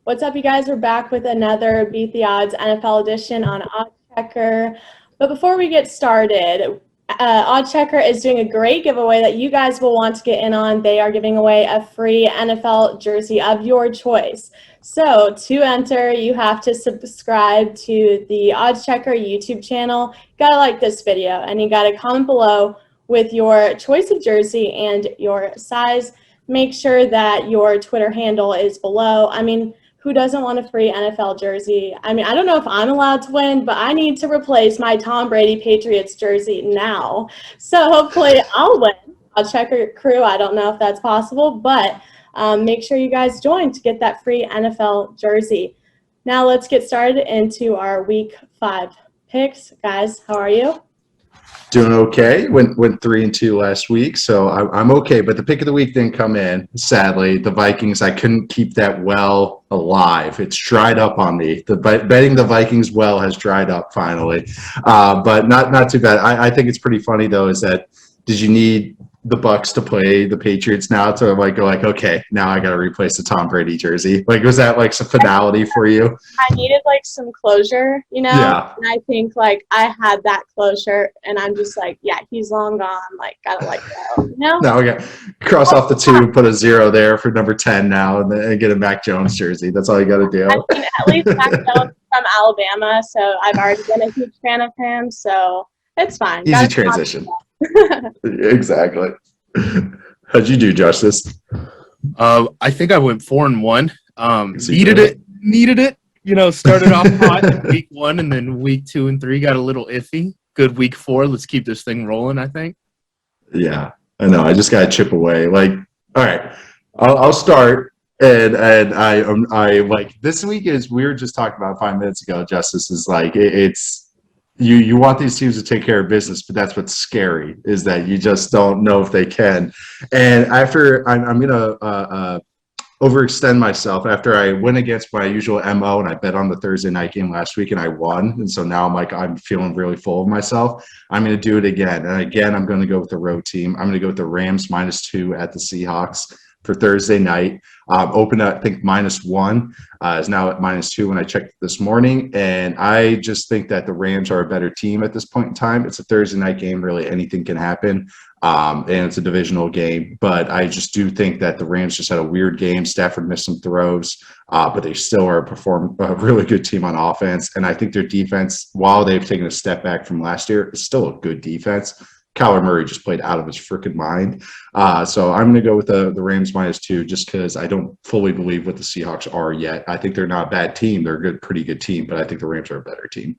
What's up, you guys? We're back with another Beat the Odds NFL edition on OddChecker. But before we get started, OddChecker is doing a great giveaway that you guys will want to get in on. They are giving away a free NFL jersey of your choice. So to enter, you have to subscribe to the OddChecker YouTube channel. You gotta like this video, and you gotta comment below with your choice of jersey and your size. Make sure that your Twitter handle is below. I mean, who doesn't want a free NFL jersey? I mean, I don't know if I'm allowed to win, but I need to replace my Tom Brady Patriots jersey now. So hopefully I'll win. OddChecker crew, I don't know if that's possible, but make sure you guys join to get that free NFL jersey. Now let's get started into our Week 5 picks. Guys, how are you? Doing okay. Went 3-2 last week, so I'm okay. But the pick of the week didn't come in. Sadly, the Vikings. I couldn't keep that well alive. It's dried up on me. Betting the Vikings well has dried up finally, but not too bad. I think it's pretty funny though. Is that did you need the Bucks to play the Patriots now to like go like, okay, now I got to replace the Tom Brady jersey? Like, was that like some finality for you? I needed like some closure, you know? Yeah. And I think like I had that closure, and I'm just like, yeah, he's long gone. Like, gotta let go, you know? Now we got cross off the 2, put a 0 there for number 10 now, and then get a Mac Jones jersey. That's all you got to do. I mean, at least Mac Jones from Alabama, so I've already been a huge fan of him, so it's fine. Easy transition. Exactly. How'd you do, Justice? I think I went 4-1. Needed it. You know, started off hot in week 1, and then week 2 and 3 got a little iffy. Good week 4. Let's keep this thing rolling, I think. Yeah, I know. I just got to chip away. Like, all right, I'll start. And I like this week is we were just talking about 5 minutes ago. Justice is like it's. You want these teams to take care of business, but that's what's scary is that you just don't know if they can. And after I'm going to overextend myself after I went against my usual MO and I bet on the Thursday night game last week and I won. And so now I'm feeling really full of myself. I'm going to do it again. And again, I'm going to go with the road team. I'm going to go with the Rams -2 at the Seahawks for Thursday night. Opened at, I think, -1. Is now at -2 when I checked this morning. And I just think that the Rams are a better team at this point in time. It's a Thursday night game. Really, anything can happen. And it's a divisional game. But I just do think that the Rams just had a weird game. Stafford missed some throws, but they still are a really good team on offense. And I think their defense, while they've taken a step back from last year, is still a good defense. Kyler Murray just played out of his freaking mind. So I'm going to go with the Rams -2 just because I don't fully believe what the Seahawks are yet. I think they're not a bad team. They're a pretty good team, but I think the Rams are a better team.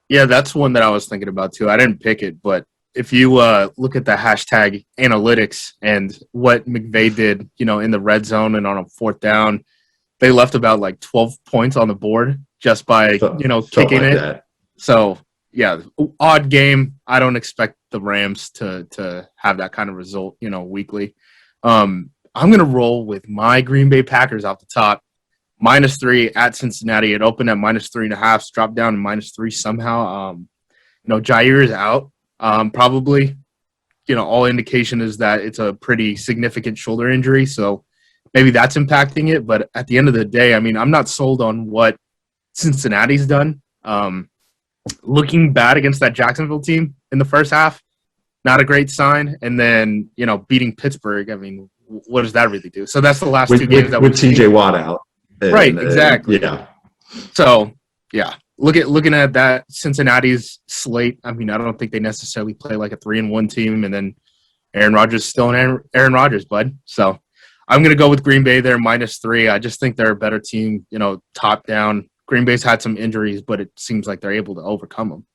Yeah, that's one that I was thinking about too. I didn't pick it, but if you look at the hashtag analytics and what McVay did, you know, in the red zone and on a 4th down, they left about like 12 points on the board just by, kicking it. That. So, yeah, odd game. I don't expect the Rams to have that kind of result, weekly. I'm going to roll with my Green Bay Packers off the top. -3 at Cincinnati. It opened at -3.5, dropped down to -3 somehow. Jair is out. Probably, all indication is that it's a pretty significant shoulder injury. So maybe that's impacting it. But at the end of the day, I mean, I'm not sold on what Cincinnati's done. Looking bad against that Jacksonville team in the first half, not a great sign. And then, beating Pittsburgh, I mean, what does that really do? So that's the last 2 games that with TJ Watt out. Right, exactly. Yeah. So, yeah, looking at that Cincinnati's slate, I mean, I don't think they necessarily play like a 3-1 team, and then Aaron Rodgers is still an Aaron Rodgers, bud. So I'm going to go with Green Bay there -3. I just think they're a better team, top down. Green Bay's had some injuries, but it seems like they're able to overcome them.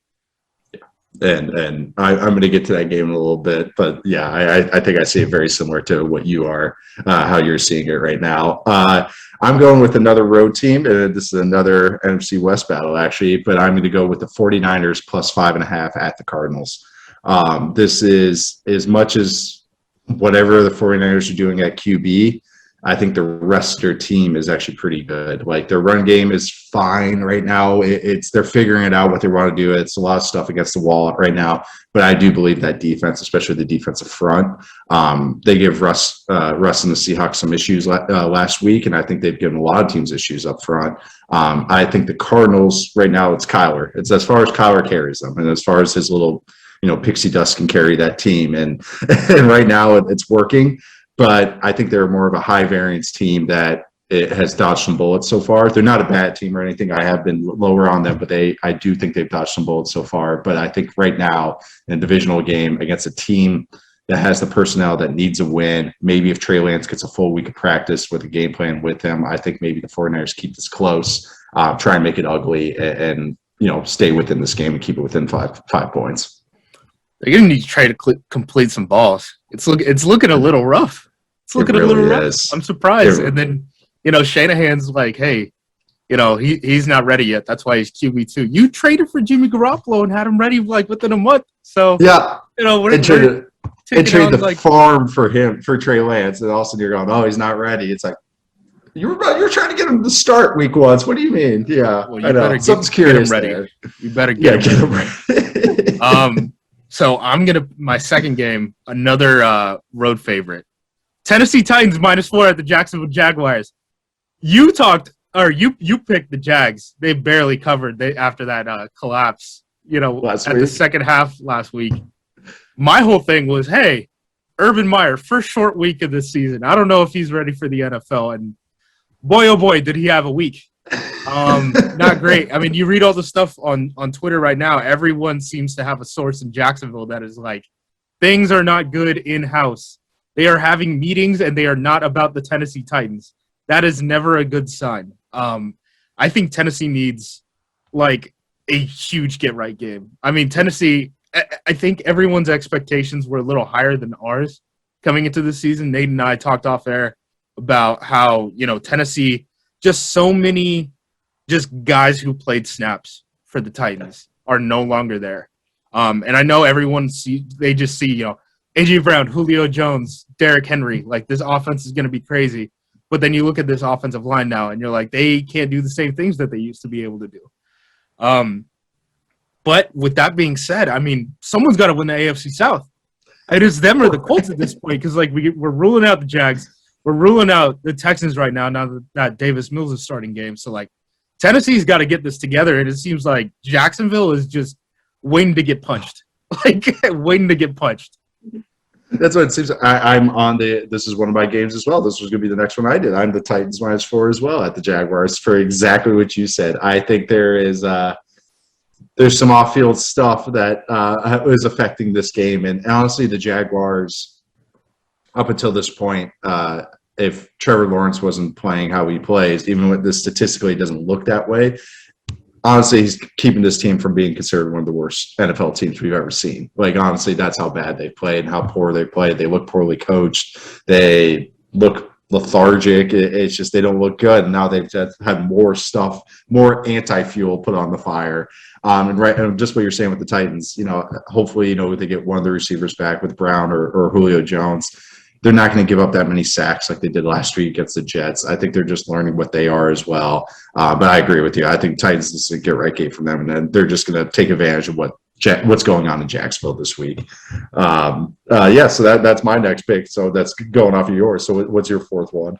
And I'm going to get to that game in a little bit, but yeah, I think I see it very similar to what you are, how you're seeing it right now. I'm going with another road team, and this is another NFC West battle actually, but I'm going to go with the 49ers +5.5 at the Cardinals. This is as much as whatever the 49ers are doing at QB. I think the rest of their team is actually pretty good. Like their run game is fine right now. They're figuring it out what they want to do. It's a lot of stuff against the wall right now, but I do believe that defense, especially the defensive front, they give Russ and the Seahawks some issues last week, and I think they've given a lot of teams issues up front. I think the Cardinals right now, it's Kyler. It's as far as Kyler carries them, and as far as his little pixie dust can carry that team, and right now it's working. But I think they're more of a high variance team that it has dodged some bullets so far. They're not a bad team or anything. I have been lower on them, but I do think they've dodged some bullets so far. But I think right now in a divisional game against a team that has the personnel that needs a win, maybe if Trey Lance gets a full week of practice with a game plan with him, I think maybe the 49ers keep this close, try and make it ugly, and stay within this game and keep it within five points. They're going to need to try to complete some balls. It's looking a little rough. It's looking a little rough. I'm surprised. And then, Shanahan's like, hey, he's not ready yet. That's why he's QB2. You traded for Jimmy Garoppolo and had him ready like within a month. So yeah, we're trade the farm for Trey Lance, and all of a sudden you're going, oh, he's not ready. It's like you're trying to get him to start week 1. What do you mean? Yeah, well, I know. Something's curious get him ready. There. You better get him ready. So my second game, another road favorite. Tennessee Titans -4 at the Jacksonville Jaguars. You picked the Jags. They barely covered after that collapse, the second half last week. My whole thing was, hey, Urban Meyer, first short week of this season. I don't know if he's ready for the NFL. And boy, oh boy, did he have a week. Not great. I mean, you read all the stuff on Twitter right now. Everyone seems to have a source in Jacksonville that is like, things are not good in-house. They are having meetings, and they are not about the Tennessee Titans. That is never a good sign. I think Tennessee needs, like, a huge get-right game. I mean, Tennessee, I think everyone's expectations were a little higher than ours coming into the season. Nate and I talked off air about how, Tennessee, just so many just guys who played snaps for the Titans are no longer there. And I know they just see, A.J. Brown, Julio Jones, Derrick Henry, like this offense is going to be crazy. But then you look at this offensive line now and you're like, they can't do the same things that they used to be able to do. But with that being said, I mean, someone's got to win the AFC South. It is them or the Colts at this point, because like we're ruling out the Jags. We're ruling out the Texans right now that Davis Mills is starting game. So, like, Tennessee's got to get this together, and it seems like Jacksonville is just waiting to get punched. Like, waiting to get punched. That's what it seems. I'm on this is one of my games as well. This was going to be the next one I did. I'm the Titans -4 as well at the Jaguars for exactly what you said. I think there's some off-field stuff that is affecting this game. And honestly, the Jaguars, up until this point, if Trevor Lawrence wasn't playing how he plays, even with this statistically it doesn't look that way, honestly, he's keeping this team from being considered one of the worst NFL teams we've ever seen. Like, honestly, that's how bad they played and how poor they played. They look poorly coached. They look lethargic. It's just they don't look good. And now they've had more stuff, more anti-fuel put on the fire. And just what you're saying with the Titans, hopefully, they get one of the receivers back with Brown or Julio Jones. They're not going to give up that many sacks like they did last week against the Jets. I think they're just learning what they are as well. But I agree with you. I think Titans is a get-right game from them, and then they're just going to take advantage of what's going on in Jacksonville this week. So that's my next pick. So that's going off of yours. So what's your fourth one?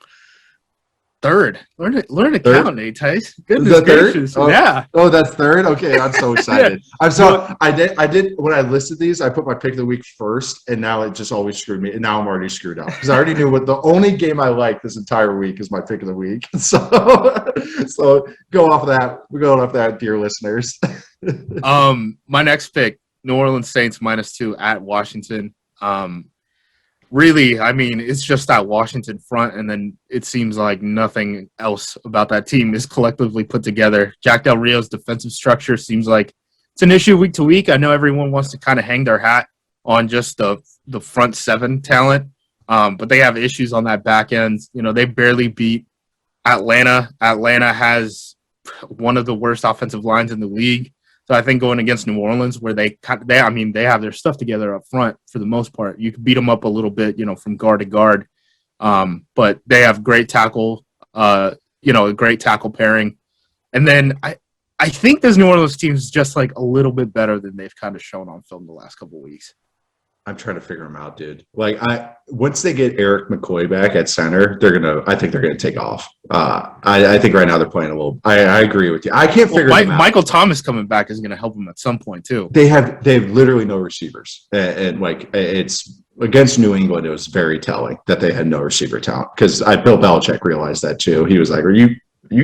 Third. Learn to count, Nate Tice. Goodness gracious. Oh, yeah. Oh, that's third? Okay, I'm so excited. I did when I listed these, I put my pick of the week first, and now it just always screwed me. And now I'm already screwed up. Because I already knew what the only game I like this entire week is my pick of the week. So go off of that. We're going off that, dear listeners. My next pick, New Orleans Saints -2 at Washington. Really, I mean, it's just that Washington front, and then it seems like nothing else about that team is collectively put together. Jack Del Rio's defensive structure seems like it's an issue week to week. I know everyone wants to kind of hang their hat on just the front seven talent, but they have issues on that back end. They barely beat Atlanta. Atlanta has one of the worst offensive lines in the league. So I think going against New Orleans, where they have their stuff together up front for the most part, you can beat them up a little bit, from guard to guard. But they have great tackle, a great tackle pairing. And then I think this New Orleans team is just like a little bit better than they've kind of shown on film the last couple of weeks. I'm trying to figure them out, dude. Like once they get Eric McCoy back at center, I think they're gonna take off. I think right now they're playing a little. I agree with you. I can't figure them out. Michael Thomas coming back is gonna help them at some point too. They have literally no receivers, and like it's against New England. It was very telling that they had no receiver talent because Bill Belichick realized that too. He was like, "Are you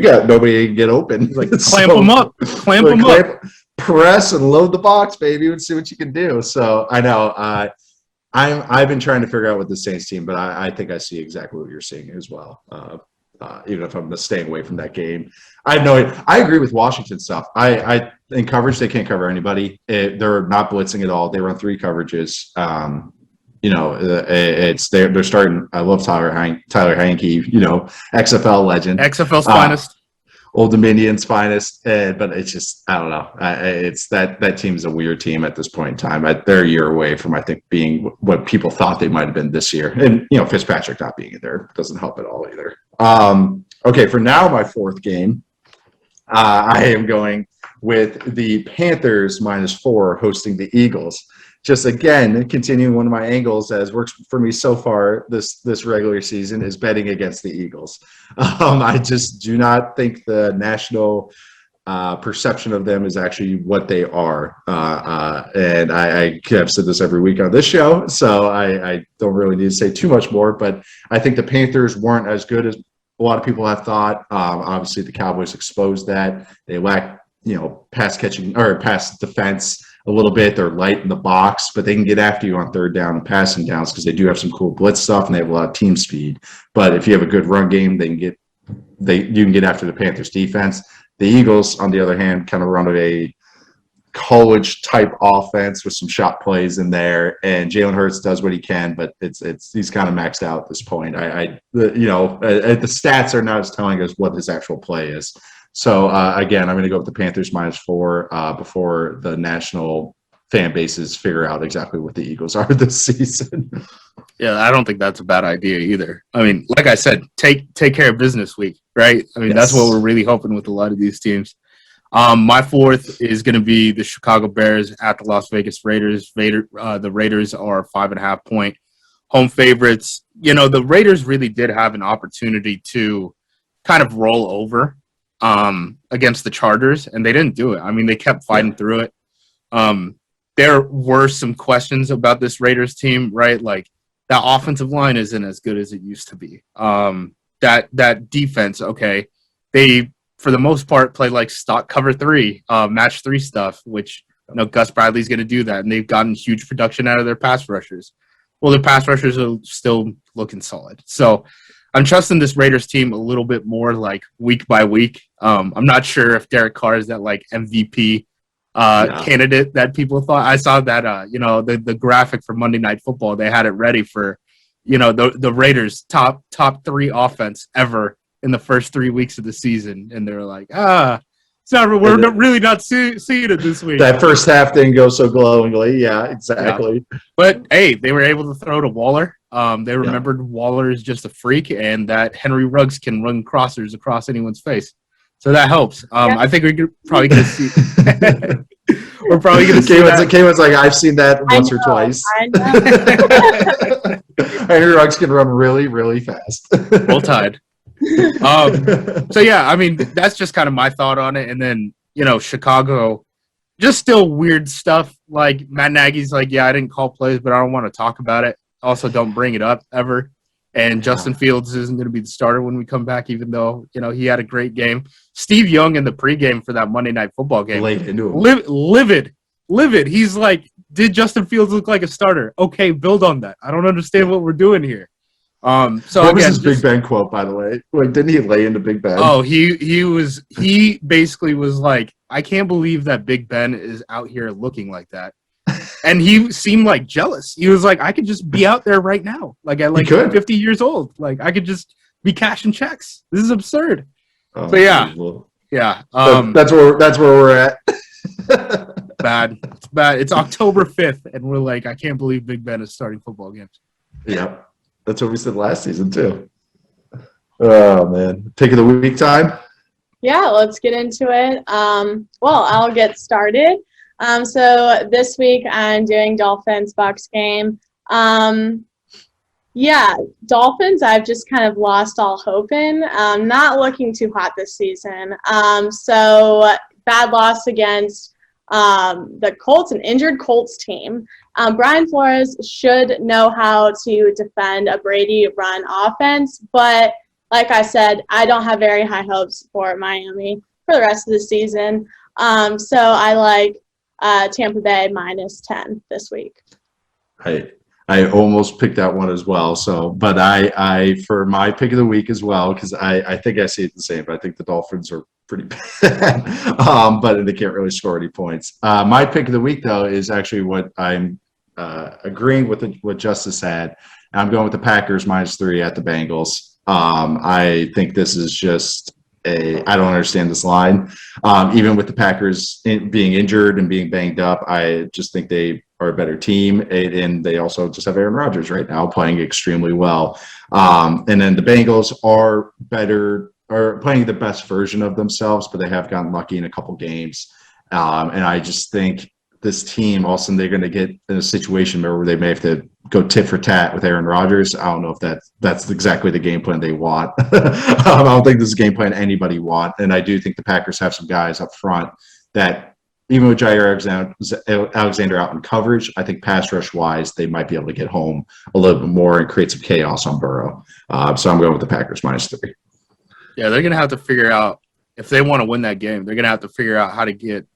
got nobody to get open? He's like clamp them up, clamp them up." Press and load the box, baby, and see what you can do. So I know I've been trying to figure out with the Saints team, but I think I see exactly what you're seeing as well. Even if I'm staying away from that game, I have no idea. I agree with Washington stuff. I in coverage they can't cover anybody. They're not blitzing at all. They run 3 coverages. They're starting. I love Tyler Hanke. XFL legend, XFL's finest. Old Dominion's finest, but it's just I don't know. It's that team's a weird team at this point in time. They're a year away from I think being what people thought they might have been this year, and Fitzpatrick not being in there doesn't help at all either. Okay, for now my 4th game, I am going with the Panthers -4 hosting the Eagles. Just again, continuing one of my angles as works for me so far this regular season is betting against the Eagles. I just do not think the national perception of them is actually what they are. And I have said this every week on this show, so I don't really need to say too much more, but I think the Panthers weren't as good as a lot of people have thought. Obviously, the Cowboys exposed that. They lack, pass catching or pass defense a little bit. They're light in the box, but they can get after you on 3rd down and passing downs because they do have some cool blitz stuff and they have a lot of team speed. But if you have a good run game, you can get after the Panthers defense. The Eagles, on the other hand, kind of run a college type offense with some shot plays in there, and Jalen Hurts does what he can, but he's kind of maxed out at this point. The stats are not as telling us what his actual play is. So, again, I'm going to go with the Panthers -4 before the national fan bases figure out exactly what the Eagles are this season. Yeah, I don't think that's a bad idea either. I mean, like I said, take care of business week, right? I mean, That's what we're really hoping with a lot of these teams. My 4th is going to be the Chicago Bears at the Las Vegas Raiders. The Raiders are 5.5-point home favorites. The Raiders really did have an opportunity to kind of roll over against the Chargers, and they didn't do it. I mean, they kept fighting through it. There were some questions about this Raiders team, right? Like, that offensive line isn't as good as it used to be. That defense, okay, they, for the most part, play like stock cover 3, match 3 stuff, which, Gus Bradley's going to do that, and they've gotten huge production out of their pass rushers. Well, their pass rushers are still looking solid. So, I'm trusting this Raiders team a little bit more, like week by week. I'm not sure if Derek Carr is that like MVP candidate that people thought. I saw that the graphic for Monday Night Football. They had it ready for the Raiders top 3 offense ever in the first 3 weeks of the season, and they're like, we're not seeing it this week. That first half didn't go so glowingly. Yeah, exactly. Yeah. But hey, they were able to throw to Waller. They remembered Waller is just a freak, and that Henry Ruggs can run crossers across anyone's face. So that helps. I think we're probably going to see. We're probably going to see that. Kaylin's like, I've seen that once or twice. I know. Henry Ruggs can run really, really fast. Roll Tide. So yeah, I mean, that's just kind of my thought on it. And then, Chicago, just still weird stuff. Like Matt Nagy's like, I didn't call plays, but I don't want to talk about it. Also, don't bring it up ever. And Justin Fields isn't going to be the starter when we come back, even though, he had a great game. Steve Young in the pregame for that Monday Night Football game. Livid. He's like, did Justin Fields look like a starter? Okay, build on that. I don't understand what we're doing here. What was his Big Ben quote, by the way? Like, didn't he lay into Big Ben? Oh, he basically was like, I can't believe that Big Ben is out here looking like that. And he seemed like jealous. He was like, I could just be out there right now. Like at 50 years old. Like I could just be cashing checks. This is absurd. So yeah. Yeah. That's where we're at. Bad. It's bad. It's October 5th, and we're like, I can't believe Big Ben is starting football games. Yep. That's what we said last season too. Oh man, pick of the week time. Yeah, let's get into it. Well, I'll get started. So this week I'm doing Dolphins Bucks game. Yeah, Dolphins, I've just kind of lost all hope in. Not looking too hot this season. So bad loss against the Colts, an injured Colts team. Brian Flores should know how to defend a Brady run offense, but like I said, I don't have very high hopes for Miami for the rest of the season. So I like Tampa Bay -10 this week. I almost picked that one as well. So, but I for my pick of the week as well, because I think I see it the same. But I think the Dolphins are pretty bad, but they can't really score any points. My pick of the week though is actually what I'm agreeing with what Justice had. I'm going with the Packers -3 at the Bengals. I think this is just I don't understand this line. Even with the Packers being injured and being banged up, I just think they are a better team. And they also just have Aaron Rodgers right now playing extremely well. And then the Bengals are playing the best version of themselves, but they have gotten lucky in a couple games. And I just think this team, all of a sudden, they're going to get in a situation where they may have to go tit for tat with Aaron Rodgers. I don't know if that's exactly the game plan they want. I don't think this is a game plan anybody want. And I do think the Packers have some guys up front that, even with Jair Alexander out in coverage, I think pass rush wise, they might be able to get home a little bit more and create some chaos on Burrow. So I'm going with the Packers -3. Yeah, they're going to have to figure out, if they want to win that game, they're going to have to figure out how to get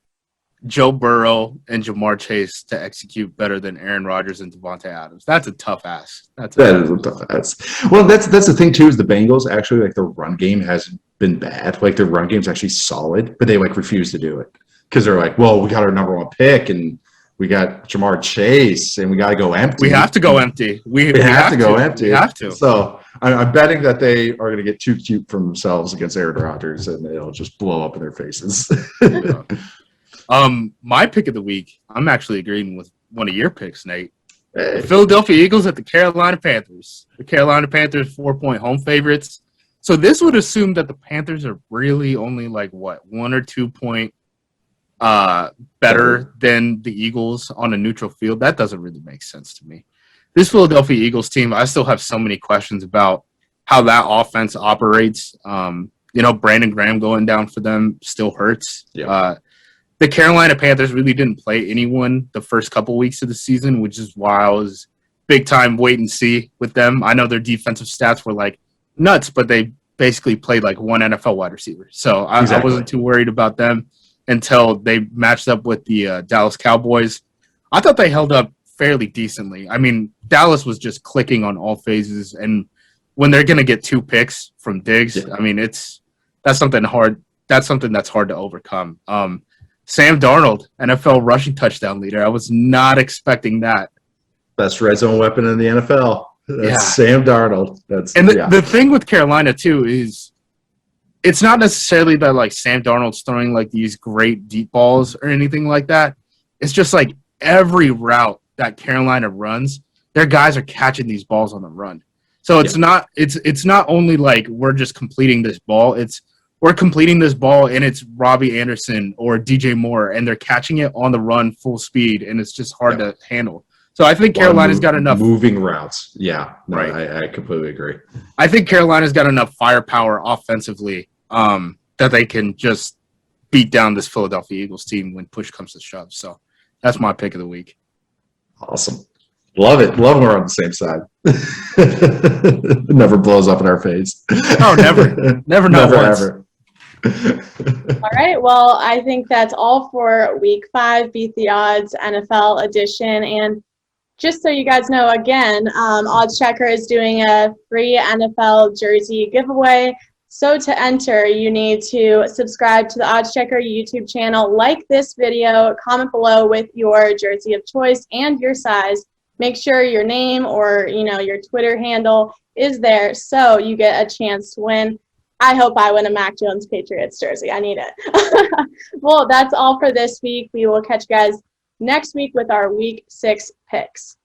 Joe Burrow and Jamar Chase to execute better than Aaron Rodgers and Devontae Adams. That's a tough ask. That is a tough ask. Well, that's the thing too, is the Bengals actually, like, their run game hasn't been bad. Like, their run game's actually solid, but they refuse to do it because they're like, well, we got our #1 pick and we got Jamar Chase and we got to go empty. We have to go empty. We have to go empty. We have to. So I'm betting that they are going to get too cute for themselves against Aaron Rodgers and it'll just blow up in their faces. Yeah. My pick of the week, I'm actually agreeing with one of your picks, Nate. Hey. The Philadelphia Eagles at the Carolina Panthers. The Carolina Panthers 4-point home favorites. So this would assume that the Panthers are really only 1 or 2 point better than the Eagles on a neutral field. That doesn't really make sense to me. This Philadelphia Eagles team, I still have so many questions about how that offense operates. Brandon Graham going down for them still hurts. Yeah. The Carolina Panthers really didn't play anyone the first couple weeks of the season, which is why I was big time wait and see with them. I know their defensive stats were nuts, but they basically played one NFL wide receiver. So I wasn't too worried about them until they matched up with the Dallas Cowboys. I thought they held up fairly decently. I mean, Dallas was just clicking on all phases, and when they're going to get 2 picks from Diggs, I mean, that's something hard. That's something that's hard to overcome. Sam Darnold, NFL rushing touchdown leader. I was not expecting that. Best red zone weapon in the NFL. That's Sam Darnold. The thing with Carolina too is it's not necessarily that Sam Darnold's throwing these great deep balls or anything like that. It's just every route that Carolina runs, their guys are catching these balls on the run. So it's not only we're just completing this ball. We're completing this ball and it's Robbie Anderson or DJ Moore and they're catching it on the run full speed and it's just hard to handle. So I think Carolina's got enough moving routes. Yeah, no, right. I completely agree. I think Carolina's got enough firepower offensively that they can just beat down this Philadelphia Eagles team when push comes to shove. So that's my pick of the week. Awesome. Love it. Love when we're on the same side. It never blows up in our face. Oh, never. Never ever. All right. Well, I think that's all for week 5, Beat the Odds NFL edition. And just so you guys know, again, Odds Checker is doing a free NFL jersey giveaway. So to enter, you need to subscribe to the Odds Checker YouTube channel, like this video, comment below with your jersey of choice and your size. Make sure your name or, your Twitter handle is there so you get a chance to win. I hope I win a Mac Jones Patriots jersey. I need it. Well, that's all for this week. We will catch you guys next week with our week 6 picks.